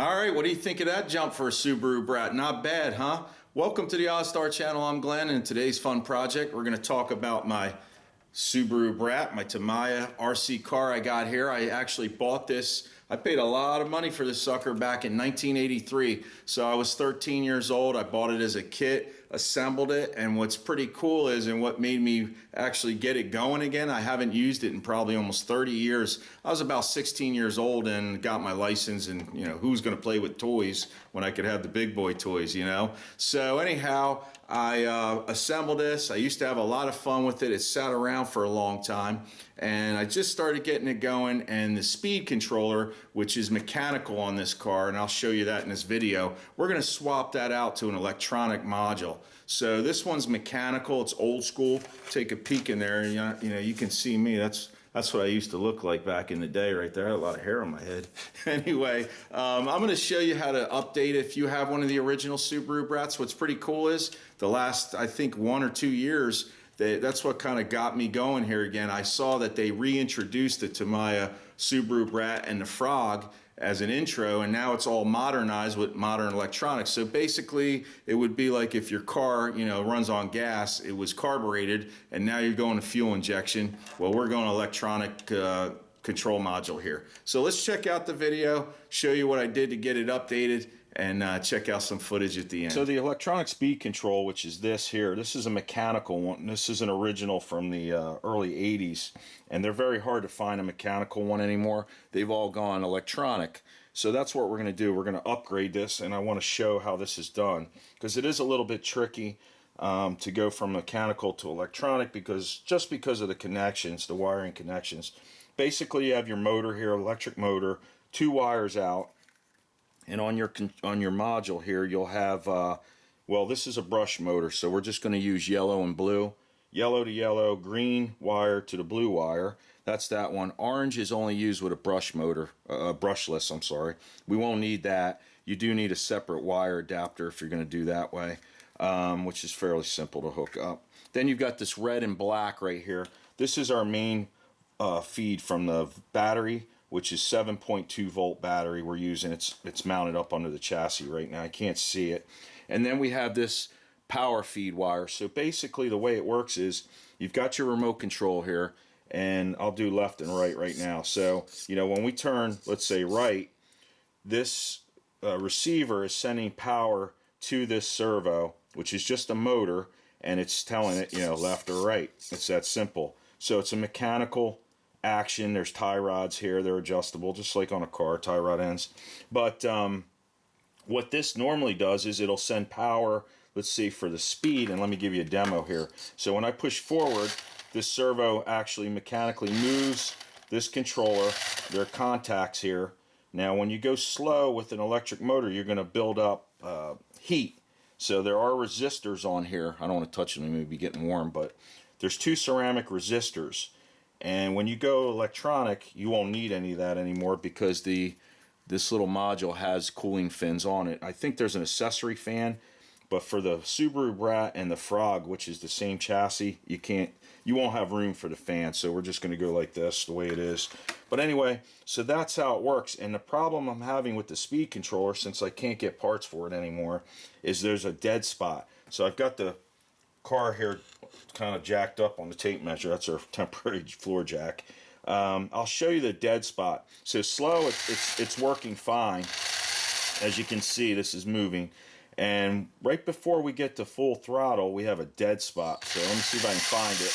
All right, what do you think of that jump for a Subaru Brat? Not bad, huh? Welcome to the Ozzstar channel. I'm Glenn, and in today's fun project, we're going to talk about my Subaru Brat, my Tamiya RC car I got here. I actually bought this. I paid a lot of money for this sucker back in 1983. So I was 13 years old. I bought it as a kit, assembled it, and what's pretty cool is, and what made me actually get it going again, I haven't used it in probably almost 30 years. I was about 16 years old and got my license, and who's going to play with toys when I could have the big boy toys, So anyhow, I assembled this. I used to have a lot of fun with it. It sat around for a long time, and I just started getting it going, and the speed controller, which is mechanical on this car, and I'll show you that in this video, we're going to swap that out to an electronic module. So this one's mechanical. It's old school. Take a peek in there, and you can see me. That's what I used to look like back in the day right there. I had a lot of hair on my head. Anyway, I'm going to show you how to update it if you have one of the original Subaru Brats. What's pretty cool is the last, I think, 1 or 2 years, that's what kind of got me going here again. I saw that they reintroduced the Tamiya Subaru Brat and the Frog as an intro, and now it's all modernized with modern electronics. So basically, it would be like if your car, runs on gas, it was carbureted, and now you're going to fuel injection. Well, we're going electronic control module here. So let's check out the video, show you what I did to get it updated, and check out some footage at the end. So the electronic speed control, which is this here, this is a mechanical one. This is an original from the early 80s, and they're very hard to find a mechanical one anymore. They've all gone electronic. So that's what we're going to do. We're going to upgrade this, and I want to show how this is done, because it is a little bit tricky to go from mechanical to electronic just because of the connections, the wiring connections. Basically, you have your motor here, electric motor, 2 wires out. And on your module here, you'll have, well, this is a brush motor, so we're just going to use yellow and blue. Yellow to yellow, green wire to the blue wire. That's that one. Orange is only used with a brush motor, brushless, I'm sorry. We won't need that. You do need a separate wire adapter if you're going to do that way, which is fairly simple to hook up. Then you've got this red and black right here. This is our main feed from the battery, which is 7.2 volt battery we're using. It's mounted up under the chassis right now. I can't see it. And then we have this power feed wire. So basically the way it works is you've got your remote control here, and I'll do left and right now. So when we turn, let's say right, this receiver is sending power to this servo, which is just a motor, and it's telling it left or right. It's that simple. So it's a mechanical action. There's tie rods here. They're adjustable, just like on a car, tie rod ends. But what this normally does is it'll send power, let's see, for the speed, and let me give you a demo here. So when I push forward, this servo actually mechanically moves this controller. There are contacts here. Now when you go slow with an electric motor, you're going to build up heat. So there are resistors on here. I don't want to touch them, they may be getting warm, but there's 2 ceramic resistors. And when you go electronic, you won't need any of that anymore, because this little module has cooling fins on it. I think there's an accessory fan, but for the Subaru Brat and the Frog, which is the same chassis, you won't have room for the fan. So we're just going to go like this, the way it is. But anyway, so that's how it works. And the problem I'm having with the speed controller, since I can't get parts for it anymore, is there's a dead spot. So I've got the car here kind of jacked up on the tape measure. That's our temporary floor jack. I'll show you the dead spot. So slow, it's working fine. As you can see, this is moving, and right before we get to full throttle, we have a dead spot. So let me see if I can find it.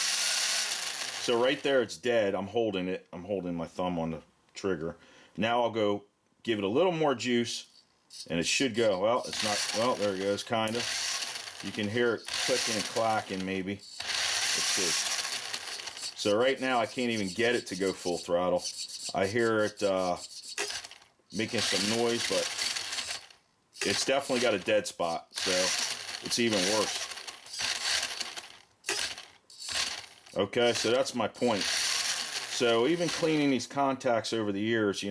So right there, it's dead. I'm holding it. I'm holding my thumb on the trigger. Now I'll go give it a little more juice, and it should go. Well, it's not. Well, there it goes, kind of. You can hear it clicking and clacking, maybe. Let's see. So right now, I can't even get it to go full throttle. I hear it making some noise, but it's definitely got a dead spot, so it's even worse. Okay, so that's my point. So even cleaning these contacts over the years,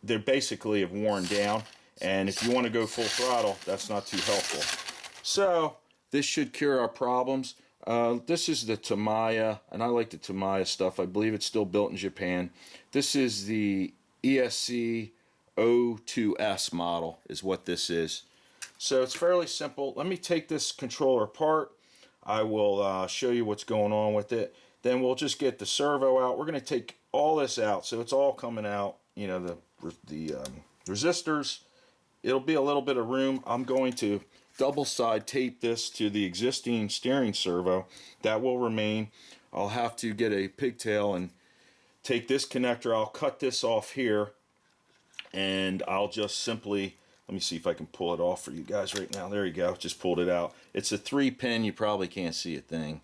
they're basically have worn down, and if you want to go full throttle, that's not too helpful. So this should cure our problems. This is the Tamiya, and I like the Tamiya stuff. I believe it's still built in Japan. This is the ESC O2S model is what this is. So it's fairly simple. Let me take this controller apart. I will show you what's going on with it. Then we'll just get the servo out. We're going to take all this out, so it's all coming out. You know, the resistors. It'll be a little bit of room. I'm going to double side tape this to the existing steering servo. That will remain. I'll have to get a pigtail and take this connector. I'll cut this off here, and I'll just simply, let me see if I can pull it off for you guys right now. There you go. Just pulled it out. It's a 3-pin. You probably can't see a thing,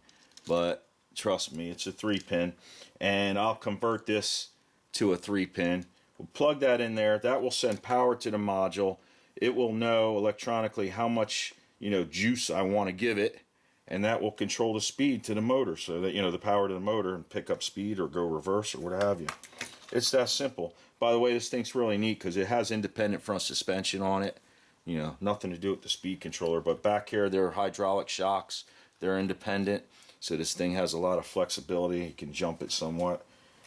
but trust me, it's a 3-pin. And I'll convert this to a 3-pin. We'll plug that in there. That will send power to the module. It will know electronically how much, you know, juice I want to give it, and that will control the speed to the motor, so that, you know, the power to the motor, and pick up speed or go reverse or what have you. It's that simple. By the way, this thing's really neat because it has independent front suspension on it. You know, nothing to do with the speed controller, but back here there are hydraulic shocks. They're independent, so this thing has a lot of flexibility. You can jump it somewhat.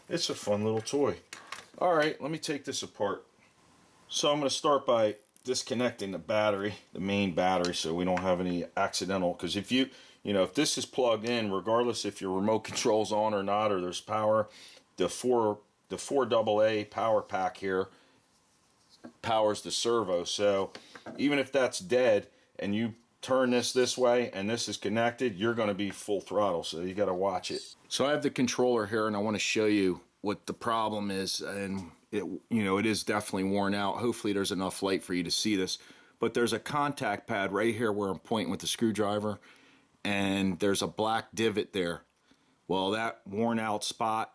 It's a fun little toy. All right, let me take this apart. So I'm going to start by disconnecting the battery, the main battery, so we don't have any accidental, because if you know, if this is plugged in, regardless if your remote control's on or not, or there's power, the 4AA power pack here powers the servo. So even if that's dead and you turn this way and this is connected, you're going to be full throttle, so you got to watch it. So I have the controller here, and I want to show you what the problem is, and it, you know, it is definitely worn out. Hopefully there's enough light for you to see this, but there's a contact pad right here where I'm pointing with the screwdriver, and there's a black divot there. Well, that worn out spot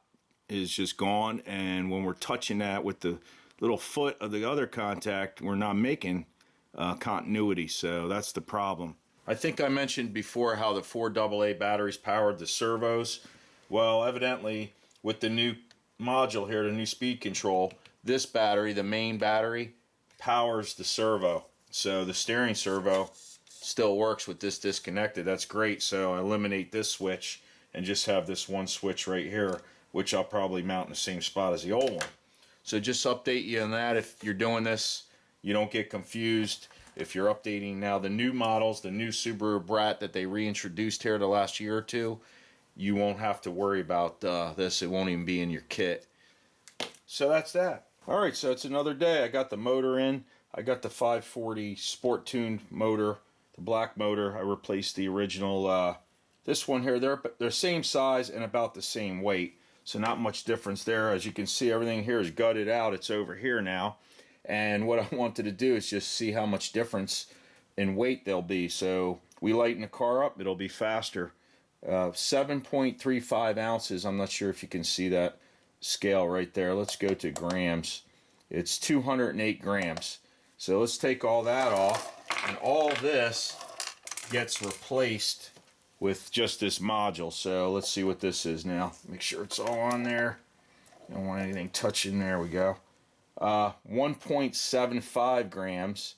is just gone, and when we're touching that with the little foot of the other contact, we're not making continuity, so that's the problem. I think I mentioned before how the 4AA batteries powered the servos. Well, evidently with the new module here, the new speed control, this battery, the main battery, powers the servo. So the steering servo still works with this disconnected. That's great. So I eliminate this switch and just have this one switch right here, which I'll probably mount in the same spot as the old one. So just update you on that. If you're doing this, you don't get confused. If you're updating now the new models, the new Subaru Brat that they reintroduced here the last year or two, you won't have to worry about this. It won't even be in your kit. So that's that. All right, so it's another day. I got the motor in. I got the 540 Sport Tuned motor, the black motor. I replaced the original. This one here, they're same size and about the same weight, so not much difference there. As you can see, everything here is gutted out. It's over here now. And what I wanted to do is just see how much difference in weight there'll be. So we lighten the car up, it'll be faster. 7.35 ounces. I'm not sure if you can see that scale right there. Let's go to grams. It's 208 grams. So let's take all that off, and all this gets replaced with just this module. So let's see what this is now. Make sure it's all on there. Don't want anything touching. There we go. 1.75 grams,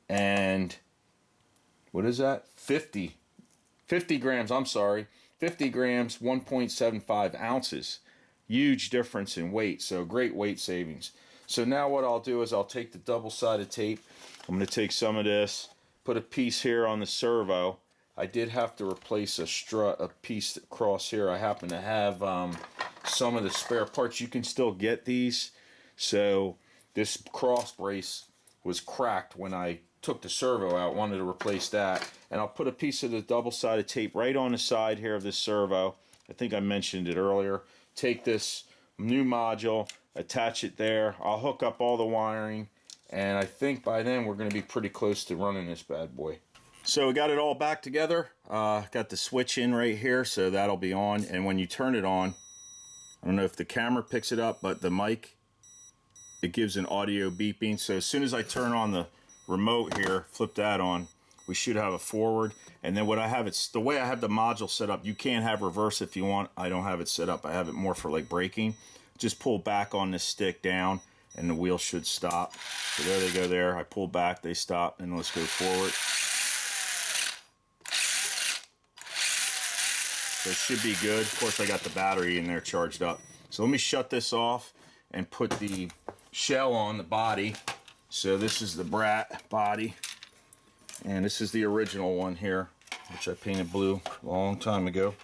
and what is that? 50 grams, I'm sorry. 50 grams, 1.75 ounces. Huge difference in weight, so great weight savings. So now what I'll do is I'll take the double-sided tape. I'm going to take some of this, put a piece here on the servo. I did have to replace a piece across here. I happen to have some of the spare parts. You can still get these. So this cross brace was cracked when I took the servo out. Wanted to replace that. And I'll put a piece of the double-sided tape right on the side here of this servo. I think I mentioned it earlier. Take this new module, attach it there. I'll hook up all the wiring, and I think by then we're going to be pretty close to running this bad boy. So we got it all back together. Got the switch in right here, so that'll be on. And when you turn it on, I don't know if the camera picks it up, but the mic, it gives an audio beeping. So as soon as I turn on the remote here, flip that on, we should have a forward. And then what I have, it's the way I have the module set up. You can have reverse if you want. I don't have it set up. I have it more for like braking. Just pull back on this stick down and the wheel should stop. So there they go there. I pull back, they stop, and let's go forward. So it should be good. Of course, I got the battery in there charged up. So let me shut this off and put the shell on the body. So this is the Brat body, and this is the original one here, which I painted blue a long time ago,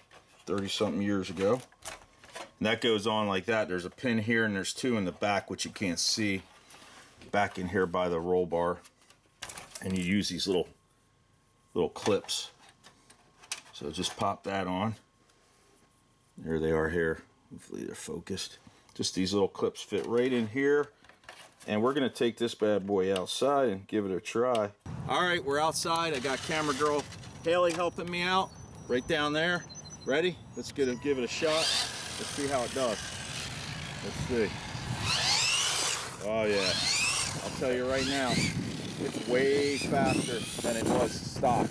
30-something years ago. And that goes on like that. There's a pin here, and there's two in the back, which you can't see, back in here by the roll bar. And you use these little clips. So just pop that on. There they are here. Hopefully they're focused. Just these little clips fit right in here. And we're gonna take this bad boy outside and give it a try. All right, we're outside. I got camera girl Haley helping me out right down there. Ready? Let's give it a shot. Let's see how it does. Let's see. Oh yeah, I'll tell you right now, it's way faster than it was stock.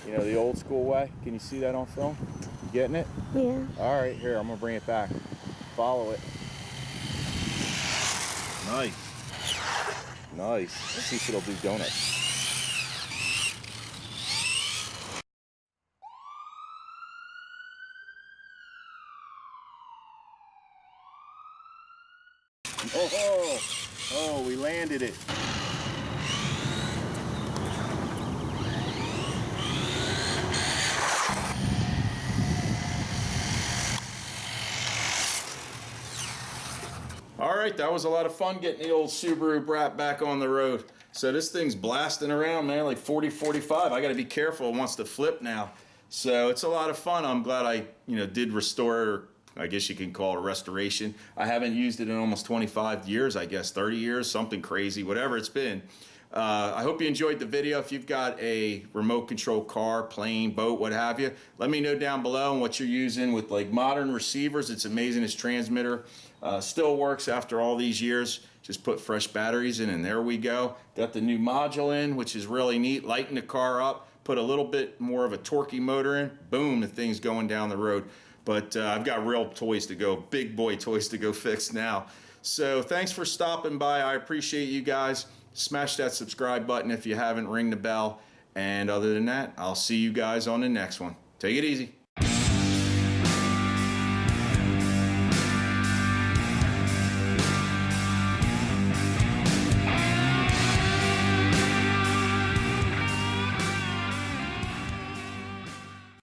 You know, the old school way. Can you see that on film? You getting it? Yeah. All right, here, I'm gonna bring it back. Follow it. Nice. Nice. Let's see if it'll do donuts. Oh, we landed it. All right, that was a lot of fun getting the old Subaru Brat back on the road. So this thing's blasting around, man, like 40, 45. I gotta be careful, it wants to flip now. So it's a lot of fun. I'm glad I, did restore, or I guess you can call it a restoration. I haven't used it in almost 25 years, I guess, 30 years, something crazy, whatever it's been. I hope you enjoyed the video. If you've got a remote control car, plane, boat, what have you, let me know down below and what you're using with like modern receivers. It's amazing, this transmitter still works after all these years. Just put fresh batteries in and there we go. Got the new module in, which is really neat. Lighten the car up, put a little bit more of a torquey motor in, boom, the thing's going down the road. But I've got real toys to go, big boy toys to go fix now. So thanks for stopping by. I appreciate you guys. Smash that subscribe button if you haven't, ring the bell. And other than that, I'll see you guys on the next one. Take it easy.